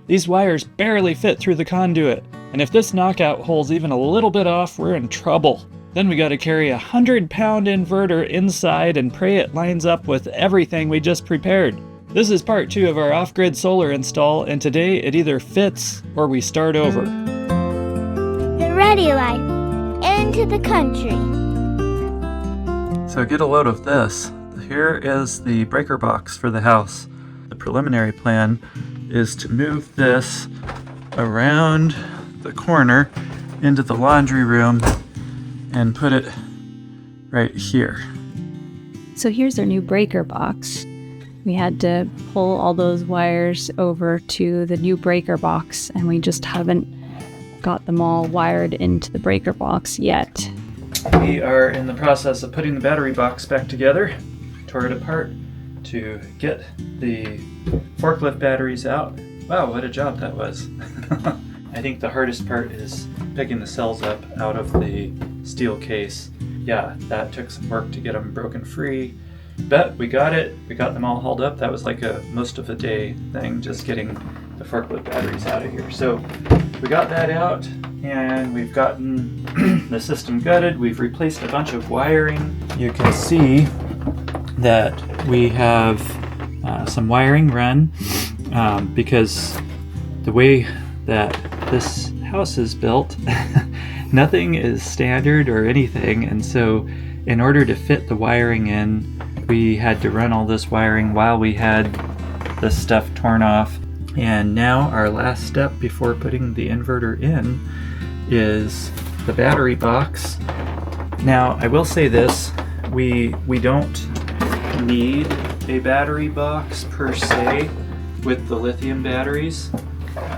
These wires barely fit through the conduit, and if this knockout hole's even a little bit off, we're in trouble. Then we gotta carry a 100-pound inverter inside and pray it lines up with everything we just prepared. This is part 2 of our off-grid solar install, and today it either fits or we start over. The ready life into the country. So get a load of this. Here is the breaker box for the house. The preliminary plan is to move this around the corner into the laundry room and put it right here. So here's our new breaker box. We had to pull all those wires over to the new breaker box, and we just haven't got them all wired into the breaker box yet. We are in the process of putting the battery box back together. Tore it apart to get the forklift batteries out. Wow, what a job that was. I think the hardest part is picking the cells up out of the steel case. Yeah, that took some work to get them broken free, but we got it. We got them all hauled up. That was like most of a day thing, just getting the forklift batteries out of here. So we got that out, and we've gotten the system gutted. We've replaced a bunch of wiring. You can see that we have some wiring run because the way that this house is built, nothing is standard or anything, and so in order to fit the wiring in, we had to run all this wiring while we had this stuff torn off. And now our last step before putting the inverter in is the battery box. Now I will say this, we don't need a battery box per se with the lithium batteries.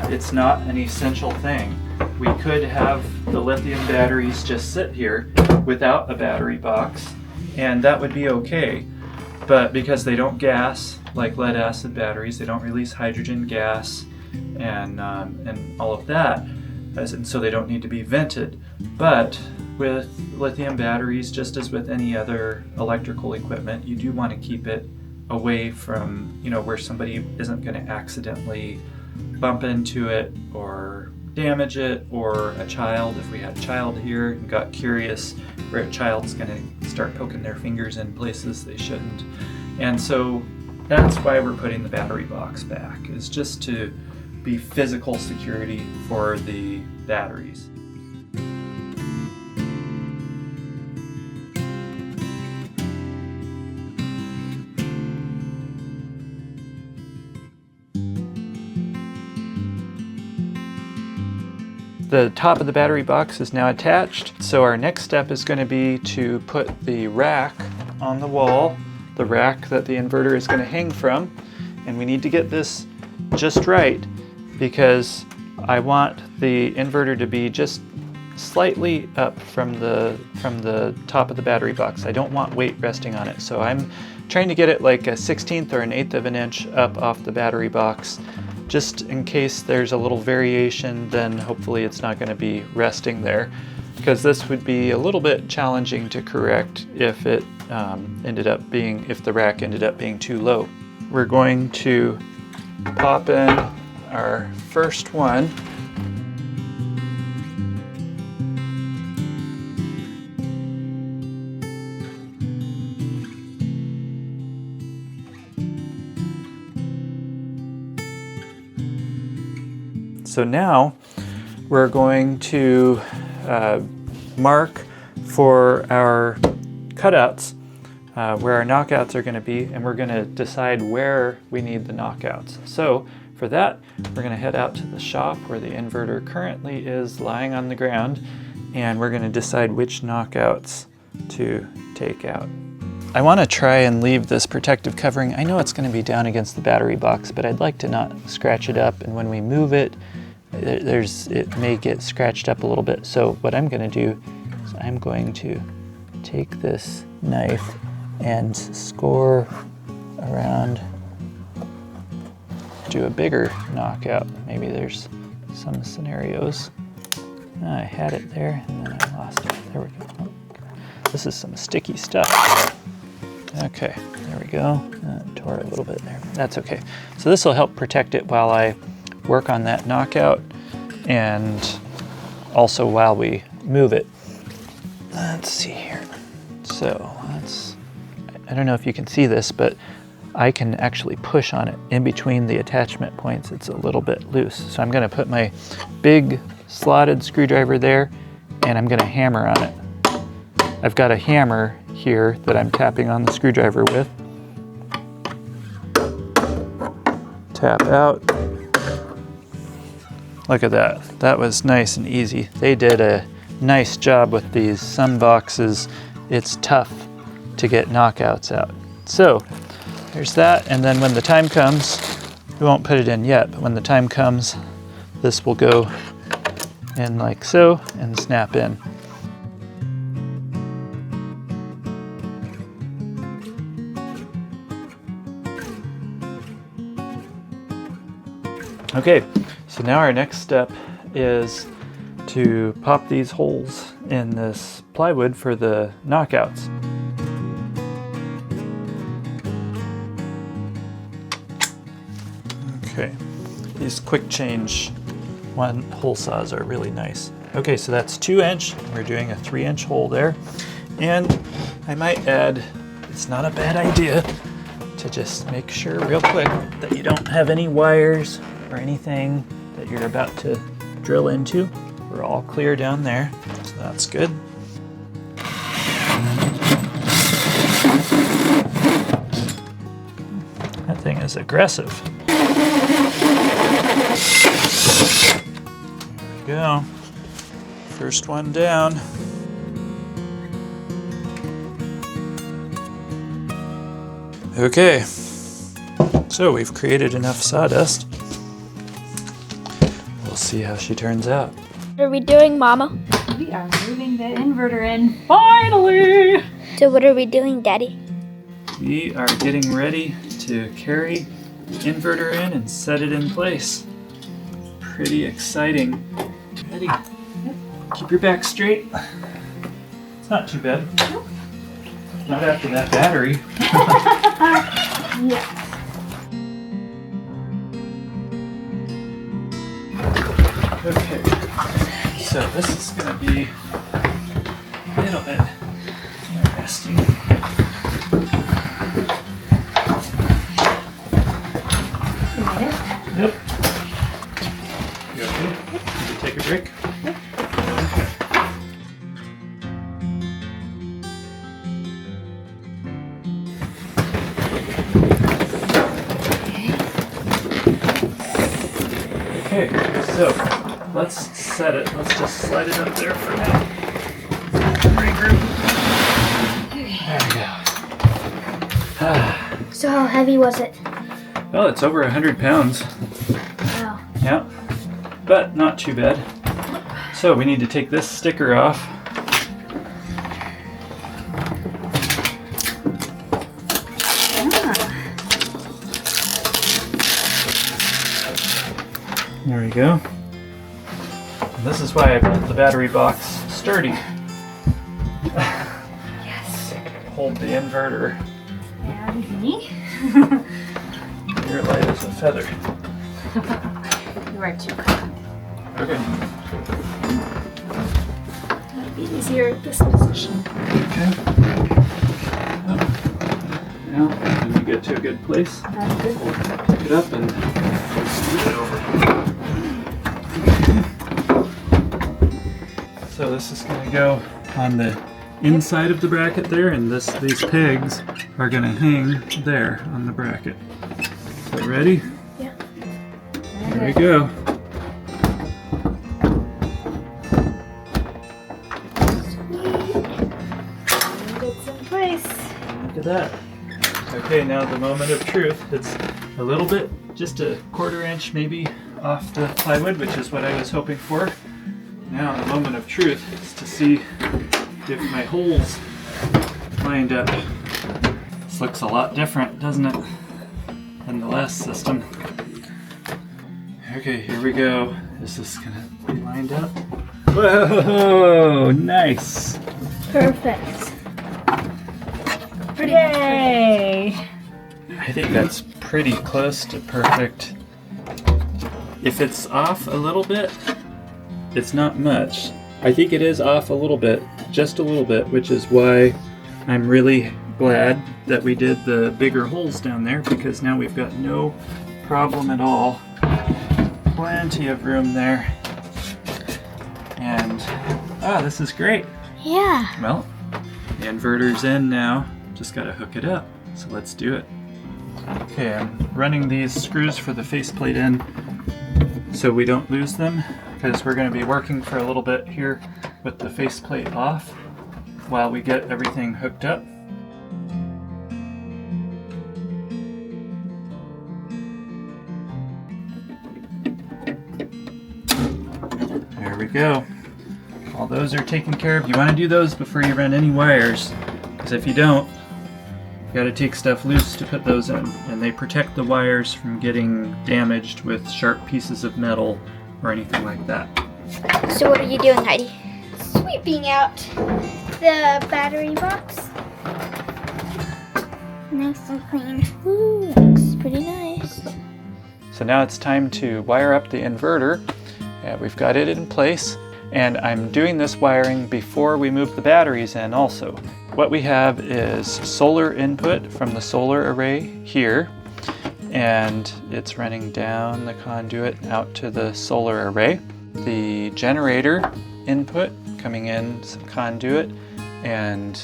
It's not an essential thing. We could have the lithium batteries just sit here without a battery box, and that would be okay. But because they don't gas like lead acid batteries, they don't release hydrogen gas and all of that, and so they don't need to be vented. But with lithium batteries, just as with any other electrical equipment, you do want to keep it away from, where somebody isn't going to accidentally bump into it or damage it, or a child, if we had a child here and got curious, where a child's going to start poking their fingers in places they shouldn't. And so that's why we're putting the battery box back, is just to be physical security for the batteries. The top of the battery box is now attached, so our next step is going to be to put the rack on the wall, the rack that the inverter is going to hang from, and we need to get this just right because I want the inverter to be just slightly up from the top of the battery box. I don't want weight resting on it, so I'm trying to get it like a 1/16 or an 1/8 of an inch up off the battery box. Just in case there's a little variation, then hopefully it's not going to be resting there, because this would be a little bit challenging to correct if it if the rack ended up being too low. We're going to pop in our first one. So now we're going to mark for our cutouts where our knockouts are going to be, and we're going to decide where we need the knockouts. So for that, we're going to head out to the shop where the inverter currently is lying on the ground, and we're going to decide which knockouts to take out. I want to try and leave this protective covering. I know it's going to be down against the battery box, but I'd like to not scratch it up, and when we move it, it may get scratched up a little bit. So what I'm going to do is I'm going to take this knife and score around, do a bigger knockout. Maybe there's some scenarios. I had it there and then I lost it. There we go. This is some sticky stuff. Okay, there we go. Tore it a little bit there. That's okay. So this will help protect it while I work on that knockout and also while we move it. Let's see here. So I don't know if you can see this, but I can actually push on it in between the attachment points. It's a little bit loose. So I'm gonna put my big slotted screwdriver there and I'm gonna hammer on it. I've got a hammer here that I'm tapping on the screwdriver with. Tap out. Look at that. That was nice and easy. They did a nice job with these. Some boxes, it's tough to get knockouts out. So there's that, and then when the time comes, we won't put it in yet, but when the time comes, this will go in like so and snap in. Okay, so now our next step is to pop these holes in this plywood for the knockouts. Okay, these quick change one hole saws are really nice. Okay, so that's 2-inch. We're doing a 3-inch hole there. And I might add, it's not a bad idea to just make sure real quick that you don't have any wires or anything that you're about to drill into. We're all clear down there, so that's good. That thing is aggressive. There we go. First one down. Okay, so we've created enough sawdust. We'll see how she turns out. What are we doing, Mama? We are moving the inverter in, finally! So what are we doing, Daddy? We are getting ready to carry the inverter in and set it in place. Pretty exciting. Ready? Keep your back straight. It's not too bad. Not after that battery. Yes. Okay, so this is going to be a little bit interesting. Yep. You okay? Did you take a break? Okay, so let's set it. Let's just slide it up there for now. Regroup. There we go. So how heavy was it? Well, it's over 100 pounds. Wow. Yeah, but not too bad. So we need to take this sticker off. There we go. And this is why I built the battery box sturdy. Yes. Hold the inverter. And me. You're light as a feather. You are too kind. Okay. It'll be easier at this position. Okay. Now, when we get to a good place, That's good. we'll pick it up and scoot it over. So this is going to go on the inside of the bracket there, and these pegs are going to hang there on the bracket. So ready? Yeah. There we go. It's in place. Look at that. Okay, now the moment of truth. It's a little bit, just a 1/4 inch maybe off the plywood, which is what I was hoping for. Now the moment of truth is to see if my holes lined up. This looks a lot different, doesn't it, than the last system. Okay, here we go. Is this gonna be lined up? Whoa, nice. Perfect. Yay! I think that's pretty close to perfect. If it's off a little bit, it's not much. I think it is off a little bit, just a little bit, which is why I'm really glad that we did the bigger holes down there, because now we've got no problem at all. Plenty of room there. And, this is great. Yeah. Well, the inverter's in now. Just gotta hook it up. So let's do it. Okay, I'm running these screws for the faceplate in so we don't lose them, because we're going to be working for a little bit here with the faceplate off while we get everything hooked up. There we go. All those are taken care of. You want to do those before you run any wires, because if you don't, you got to take stuff loose to put those in, and they protect the wires from getting damaged with sharp pieces of metal or anything like that. So what are you doing, Heidi? Sweeping out the battery box. Nice and clean. Ooh, looks pretty nice. So now it's time to wire up the inverter. We've got it in place, and I'm doing this wiring before we move the batteries in also. What we have is solar input from the solar array here, and it's running down the conduit out to the solar array. The generator input coming in some conduit and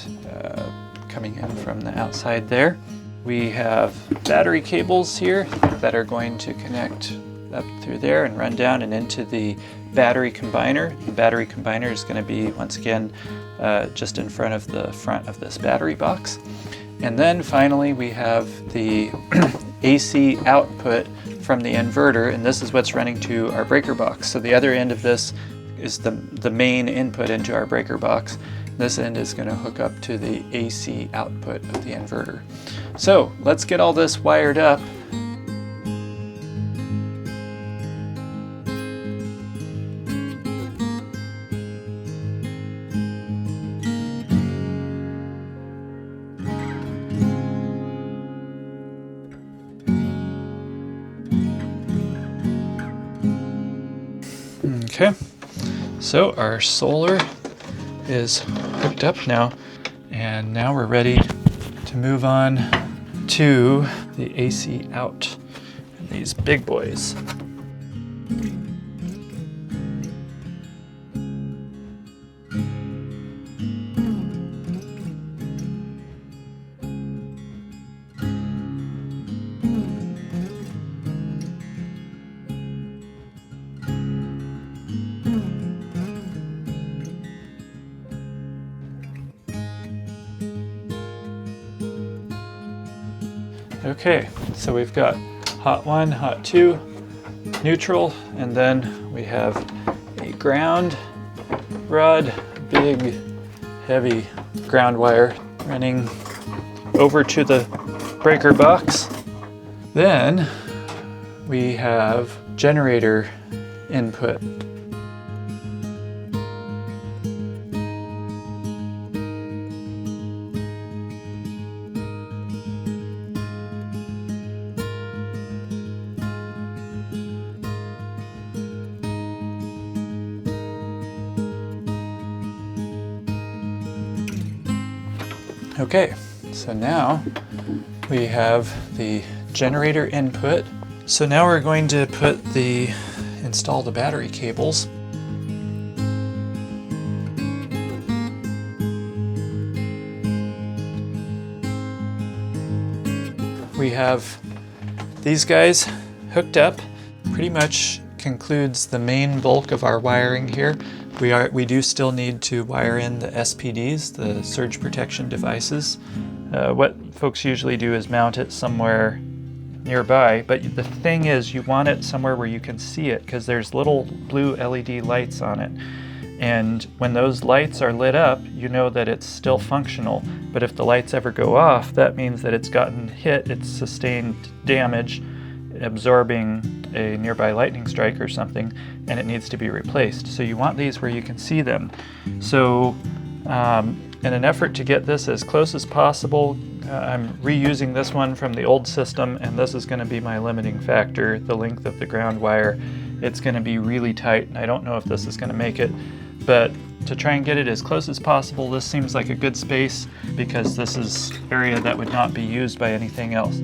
coming in from the outside there. We have battery cables here that are going to connect up through there and run down and into the battery combiner. The battery combiner is going to be, once again, just in front of this battery box. And then finally we have the AC output from the inverter, and this is what's running to our breaker box. So the other end of this is the main input into our breaker box. This end is going to hook up to the AC output of the inverter. So let's get all this wired up. Okay, so our solar is hooked up now, and now we're ready to move on to the AC out and these big boys. Okay, so we've got hot 1, hot 2, neutral, and then we have a ground rod, big, heavy ground wire running over to the breaker box. Then we have generator input. Okay, so now we have the generator input. So now we're going to install the battery cables. We have these guys hooked up. Pretty much concludes the main bulk of our wiring here. We do still need to wire in the SPDs, the surge protection devices. What folks usually do is mount it somewhere nearby, but the thing is you want it somewhere where you can see it, because there's little blue LED lights on it. And when those lights are lit up, you know that it's still functional. But if the lights ever go off, that means that it's gotten hit, it's sustained damage, absorbing a nearby lightning strike or something, and it needs to be replaced. So you want these where you can see them. So In an effort to get this as close as possible, I'm reusing this one from the old system, and this is going to be my limiting factor, the length of the ground wire. It's going to be really tight, and I don't know if this is going to make it, but to try and get it as close as possible, this seems like a good space because this is area that would not be used by anything else.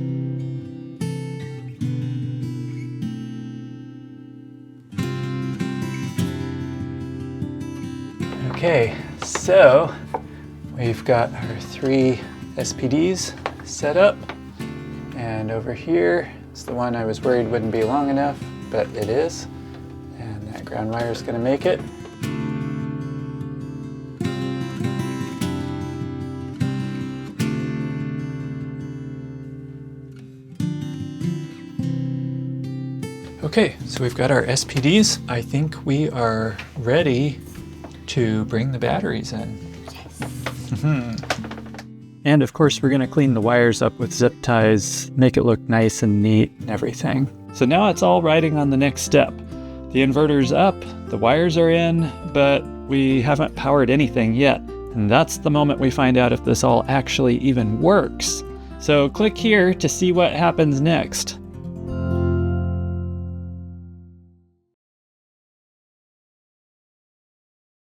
Okay, so we've got our 3 SPDs set up, and over here is the one I was worried wouldn't be long enough, but it is, and that ground wire is going to make it. Okay, so we've got our SPDs. I think we are ready to bring the batteries in. And of course, we're going to clean the wires up with zip ties, make it look nice and neat and everything. So now it's all riding on the next step. The inverter's up, the wires are in, but we haven't powered anything yet. And that's the moment we find out if this all actually even works. So click here to see what happens next.